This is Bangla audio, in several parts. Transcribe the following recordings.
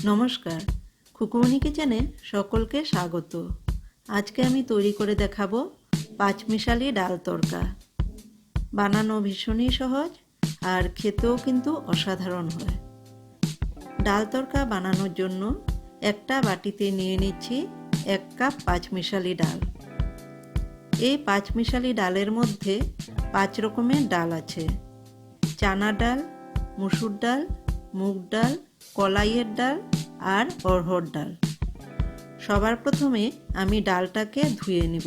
নমস্কার, খুকুমনি কিচেনে সকলকে স্বাগত। আজকে আমি তৈরি করে দেখাবো পাঁচমিশালি ডাল তড়কা। বানানো ভীষণই সহজ আর খেতেও কিন্তু অসাধারণ হয়। ডাল তড়কা বানানোর জন্য একটা বাটিতে নিয়ে নিচ্ছি 1 কাপ পাঁচমিশালি ডাল। এই পাঁচমিশালি ডালের মধ্যে 5 রকমের ডাল আছে: চানা ডাল, মসুর ডাল, মুগ ডাল, কলাইয়ের ডাল আর অরহর ডাল। সবার প্রথমে আমি ডালটাকে ধুয়ে নিব।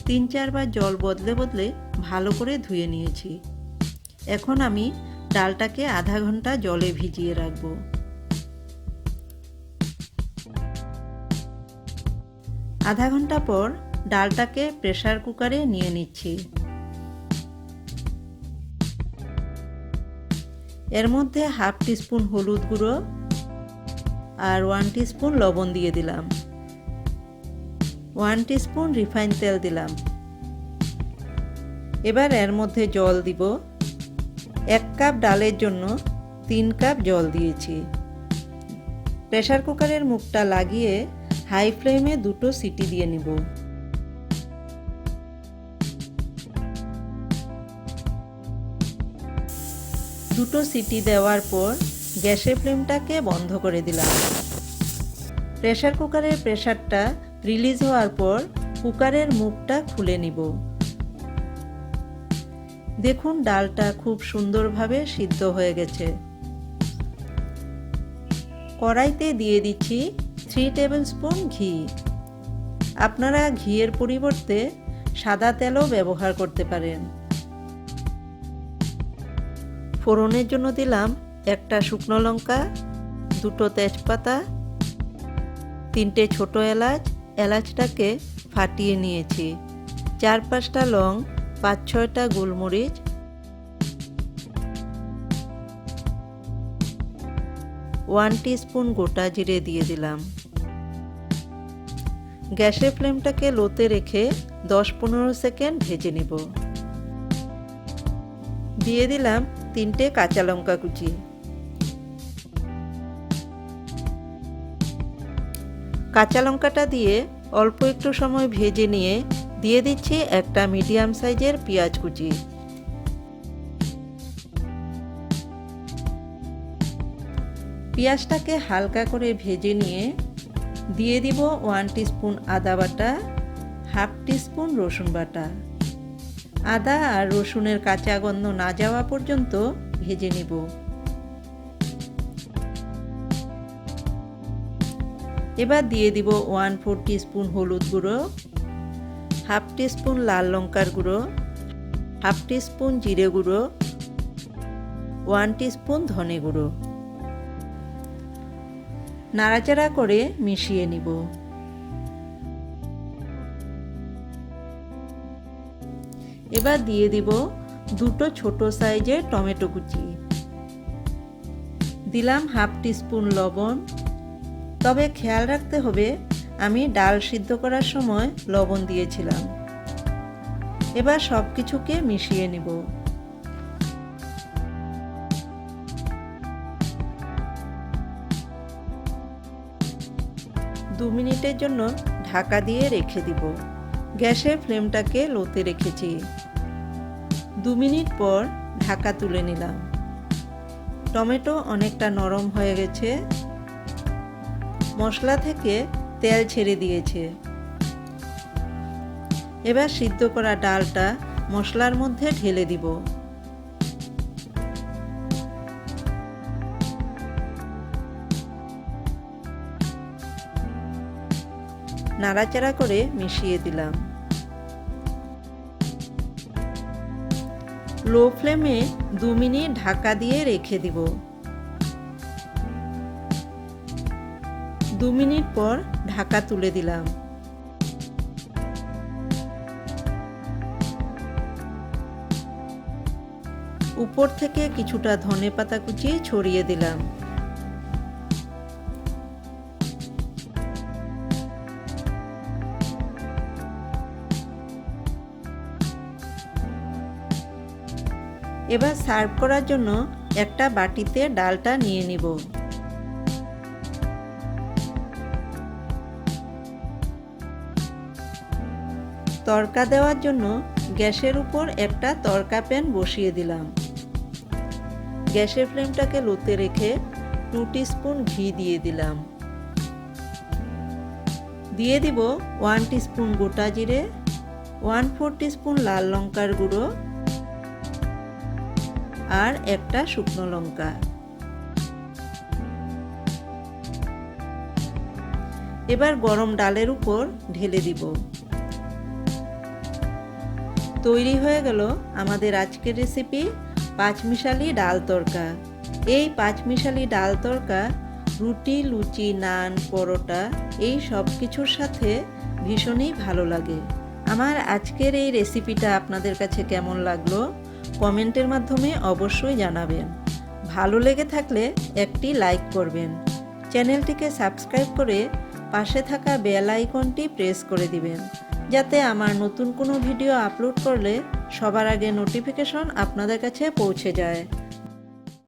তিন চারবার জল বদলে বদলে ভালো করে ধুয়ে নিয়েছি। এখন আমি ডালটাকে আধা ঘন্টা জলে ভিজিয়ে রাখবো। আধা ঘন্টা পর ডালটাকে প্রেসার কুকারে নিয়ে নিচ্ছি। এর মধ্যে হাফ টিস্পুন হলুদ গুঁড়ো আর 1 টিস্পুন লবণ দিয়ে দিলাম। 1 টিস্পুন রিফাইন তেল দিলাম। এবার এর মধ্যে জল দিব। 1 কাপ ডালের জন্য 3 কাপ জল দিয়েছি। প্রেসার কুকারের মুখটা লাগিয়ে হাই ফ্লেমে 2টো সিটি দিয়ে নিব। দুটো সিটি দেওয়ার পর গ্যাসের ফ্লেমটাকে বন্ধ করে দিলাম। প্রেসার কুকারের প্রেসারটা রিলিজ হওয়ার পর কুকারের মুখটা খুলে নিব। দেখুন ডালটা খুব সুন্দরভাবে সিদ্ধ হয়ে গেছে। কড়াইতে দিয়ে দিচ্ছি 3 টেবিলস্পুন ঘি। আপনারা ঘিয়ের পরিবর্তে সাদা তেলও ব্যবহার করতে পারেন। ফোড়নের জন্য দিলাম 1টা শুকনো লঙ্কা, 2টো তেজপাতা, 3টে ছোট এলাচ। এলাচটাকে ফাটিয়ে নিয়েছি। 4-5টা লং, 5-6টা গোলমরিচ, 1 টিস্পুন গোটা জিরে দিয়ে দিলাম। গ্যাসের ফ্লেমটাকে লোতে রেখে 10-15 সেকেন্ড ভেজে নিব। দিয়ে দিলাম 3টে কাঁচা লঙ্কা কুচি। কাঁচা লঙ্কাটা দিয়ে অল্প একটু সময় ভেজে নিয়ে দিয়ে দিচ্ছি একটা মিডিয়াম সাইজের পেঁয়াজ কুচি। পেঁয়াজটাকে হালকা করে ভেজে নিয়ে দিয়ে দিব 1 টিস্পুন আদা বাটা, হাফ টিস্পুন রসুন বাটা। আদা আর রসুনের কাঁচা গন্ধ না যাওয়া পর্যন্ত ভেজে নিব। এবার দিয়ে দিব 1/4 টিস্পুন হলুদ গুঁড়ো, হাফ টিস্পুন লাল লঙ্কার গুঁড়ো, হাফ টিস্পুন জিরে গুঁড়ো, 1 টিস্পুন ধনে গুঁড়ো। নাড়াচাড়া করে মিশিয়ে নিব। এবার দিয়ে দিব 2টো ছোট সাইজের টমেটো কুচি। দিলাম হাফ টিস্পুন লবণ। তবে খেয়াল রাখতে হবে আমি ডাল সিদ্ধ করার সময় লবণ দিয়েছিলাম। এবার সব কিছুকে মিশিয়ে নিব। 2 মিনিটের জন্য ঢাকা দিয়ে রেখে দিব। গ্যাসের ফ্লেমটাকে লোতে রেখেছি। 2 মিনিট পর ঢাকা তুলে নিলাম। টমেটো অনেকটা নরম হয়ে গেছে। মশলা থেকে তেল ছেড়ে দিয়েছে। এবার সিদ্ধ করা ডালটা মশলার মধ্যে ঢেলে দিব। নাড়াচাড়া করে মিশিয়ে দিলাম। লো ফ্লেমে 2 মিনিট ঢাকা দিয়ে রেখে দিব। 2 মিনিট পর ঢাকা তুলে দিলাম। উপর থেকে কিছুটা ধনেপাতা কুচি ছড়িয়ে দিলাম। এবার সার্ভ করার জন্য একটা বাটিতে ডালটা নিয়ে নিব। তড়কা দেওয়ার জন্য গ্যাসের উপর একটা তড়কা প্যান বসিয়ে দিলাম। গ্যাসের ফ্লেমটাকে লোতে রেখে 2 টিস্পুন ঘি দিয়ে দিলাম। দিয়ে দিব 1 টিস্পুন গোটা জিরে, 1/4 টিস্পুন লাল লঙ্কার গুঁড়ো আর একটা শুকনো লঙ্কা। এবার গরম ডালের উপর ঢেলে দিব। তৈরি হয়ে গেল আমাদের আজকের রেসিপি পাঁচমিশালি ডাল তড়কা। এই পাঁচমিশালি ডাল তড়কা রুটি, লুচি, নান, পরোটা এই সব কিছুর সাথে ভীষণই ভালো লাগে। আমার আজকের এই রেসিপিটা আপনাদের কাছে কেমন লাগলো কমেন্টের মাধ্যমে অবশ্যই জানাবেন। ভালো লেগে থাকলে একটি লাইক করবেন। চ্যানেলটিকে সাবস্ক্রাইব করে পাশে থাকা বেল আইকনটি প্রেস করে দিবেন, যাতে আমার নতুন কোনো ভিডিও আপলোড করলে সবার আগে নোটিফিকেশন আপনাদের কাছে পৌঁছে যায়।